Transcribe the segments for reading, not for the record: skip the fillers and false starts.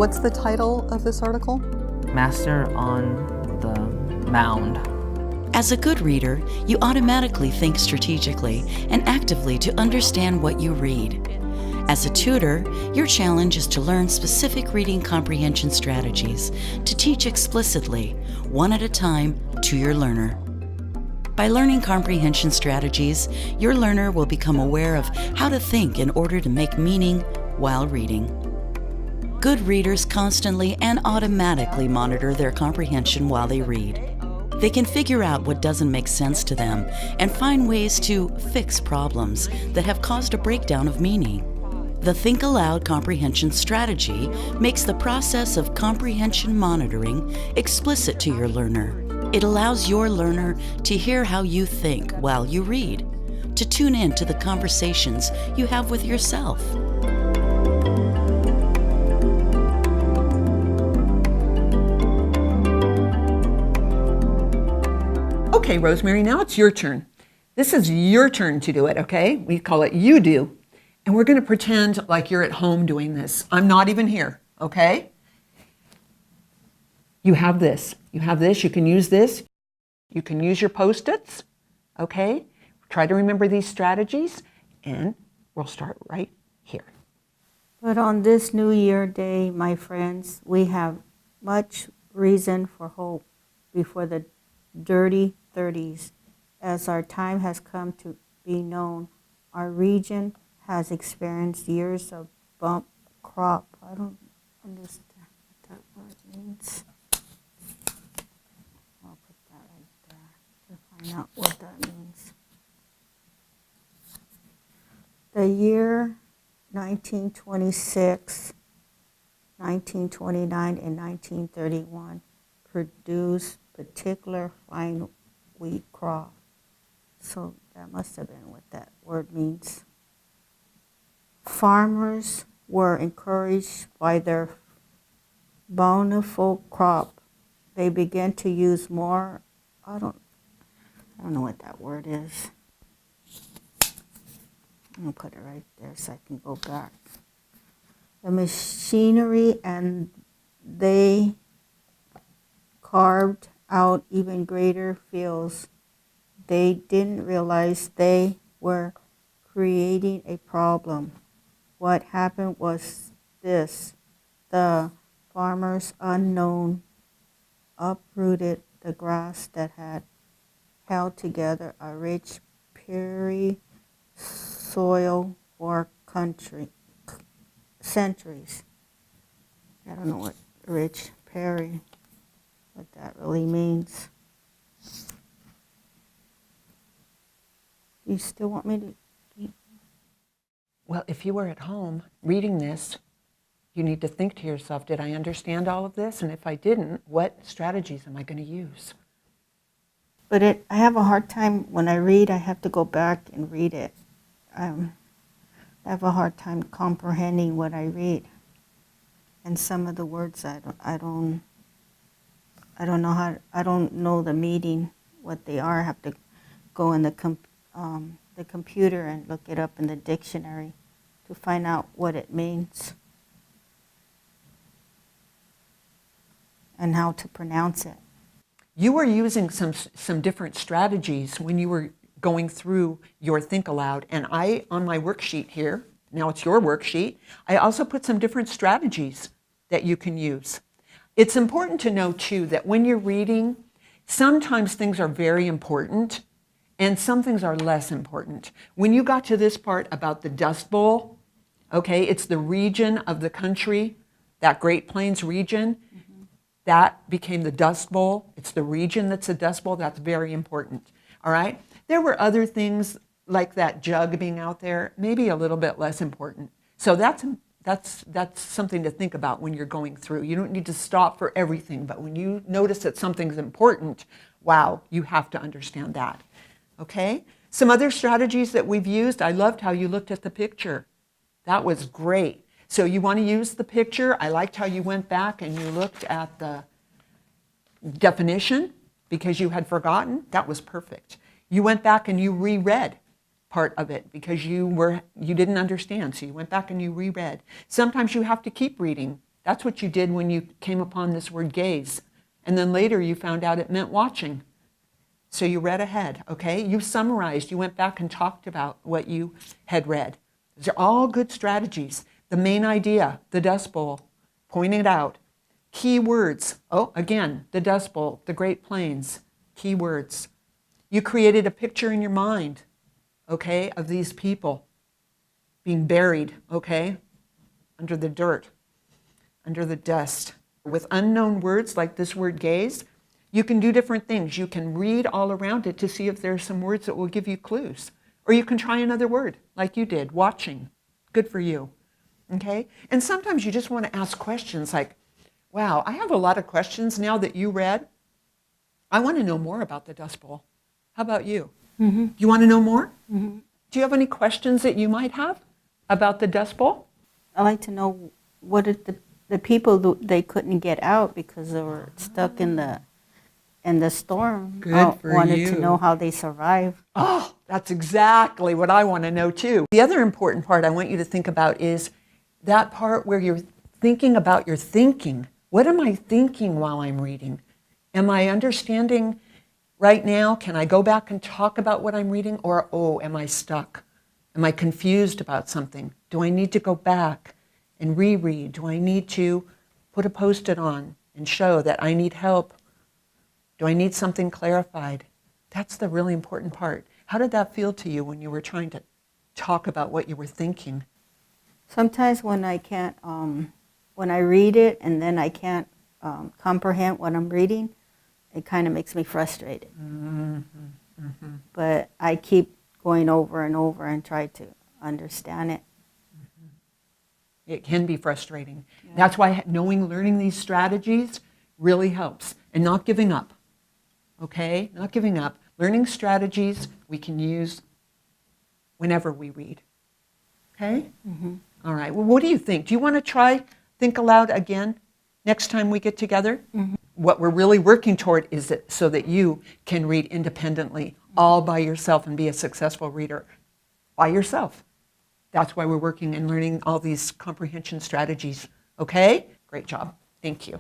what's the title of this article? Master on the Mound. As a good reader, you automatically think strategically and actively to understand what you read. As a tutor, your challenge is to learn specific reading comprehension strategies to teach explicitly, one at a time, to your learner. By learning comprehension strategies, your learner will become aware of how to think in order to make meaning while reading. Good readers constantly and automatically monitor their comprehension while they read. They can figure out what doesn't make sense to them and find ways to fix problems that have caused a breakdown of meaning. The Think Aloud comprehension strategy makes the process of comprehension monitoring explicit to your learner. It allows your learner to hear how you think while you read, to tune in to the conversations you have with yourself. Okay, Rosemary, now it's your turn. This is your turn to do it, okay? We call it You Do. And we're going to pretend like you're at home doing this. I'm not even here, okay? You have this. You have this. You can use this. You can use your Post-its, okay? Try to remember these strategies, and we'll start right here. But on this New Year day, my friends, we have much reason for hope before the dirty 30s. As our time has come to be known, our region has experienced years of bump crop. I don't understand what that word means. I'll put that right there to find out what that means. The year 1926, 1929, and 1931 produced particular fine wheat crop. So that must have been what that word means. Farmers were encouraged by their bountiful crop. They began to use more, I don't know what that word is. I'm gonna put it right there so I can go back. The machinery, and they carved out even greater fields. They didn't realize they were creating a problem. What happened was this: the farmers unknown uprooted the grass that had held together a rich prairie soil for centuries. I don't know what rich prairie, what that really means. You still want me to? Well, if you were at home reading this, you need to think to yourself, did I understand all of this? And if I didn't, what strategies am I going to use? But I have a hard time when I read. I have to go back and read it. I have a hard time comprehending what I read, and some of the words I don't know the meaning, what they are. I have to go in the computer and look it up in the dictionary to find out what it means and how to pronounce it. You were using some different strategies when you were going through your Think Aloud, and I, on my worksheet here, now it's your worksheet, I also put some different strategies that you can use. It's important to know too that when you're reading, sometimes things are very important and some things are less important. When you got to this part about the Dust Bowl, okay, it's the region of the country, that Great Plains region, that became the Dust Bowl. It's the region that's the Dust Bowl. That's very important, all right? There were other things like that jug being out there, maybe a little bit less important. So that's something to think about when you're going through. You don't need to stop for everything, but when you notice that something's important, wow, you have to understand that, okay? Some other strategies that we've used, I loved how you looked at the picture. That was great. So you want to use the picture. I liked how you went back and you looked at the definition because you had forgotten. That was perfect. You went back and you reread part of it because you didn't understand. So you went back and you reread. Sometimes you have to keep reading That's what you did when you came upon this word gaze. And then later you found out it meant watching. So you read ahead, okay? You summarized, you went back and talked about what you had read. These are all good strategies. The main idea, the Dust Bowl, pointing it out. Key words, oh, again, the Dust Bowl, the Great Plains, key words. You created a picture in your mind, okay, of these people being buried, okay, under the dirt, under the dust. With unknown words like this word gaze, you can do different things. You can read all around it to see if there are some words that will give you clues. Or you can try another word, like you did, watching. Good for you, okay? And sometimes you just want to ask questions like, wow, I have a lot of questions now that you read. I want to know more about the Dust Bowl. How about you? Mm-hmm. You want to know more? Mm-hmm. Do you have any questions that you might have about the Dust Bowl? I'd like to know what did the people, they couldn't get out because they were stuck in the storm. Good for wanted you. to know how they survived. Oh, that's exactly what I want to know too. The other important part I want you to think about is that part where you're thinking about your thinking. What am I thinking while I'm reading? Am I understanding right now? Can I go back and talk about what I'm reading? Or, oh, am I stuck? Am I confused about something? Do I need to go back and reread? Do I need to put a Post-it on and show that I need help? Do I need something clarified? That's the really important part. How did that feel to you when you were trying to talk about what you were thinking? Sometimes when I can't, when I read it and then I can't comprehend what I'm reading, it kind of makes me frustrated. Mm-hmm. Mm-hmm. But I keep going over and over and try to understand it. Mm-hmm. It can be frustrating. Yeah. That's why learning these strategies really helps. And not giving up. Okay? Not giving up. Learning strategies we can use whenever we read. Okay? Mm-hmm. All right. Well, what do you think? Do you want to try Think Aloud again next time we get together? Mm-hmm. What we're really working toward is that so that you can read independently, all by yourself, and be a successful reader by yourself. That's why we're working and learning all these comprehension strategies. Okay? Great job. Thank you.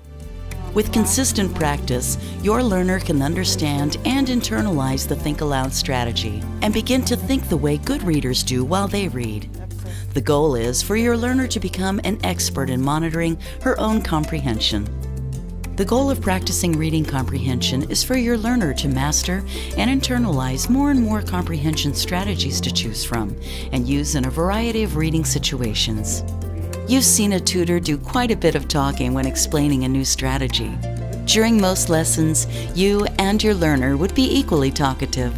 With consistent practice, your learner can understand and internalize the Think Aloud strategy and begin to think the way good readers do while they read. The goal is for your learner to become an expert in monitoring her own comprehension. The goal of practicing reading comprehension is for your learner to master and internalize more and more comprehension strategies to choose from and use in a variety of reading situations. You've seen a tutor do quite a bit of talking when explaining a new strategy. During most lessons, you and your learner would be equally talkative.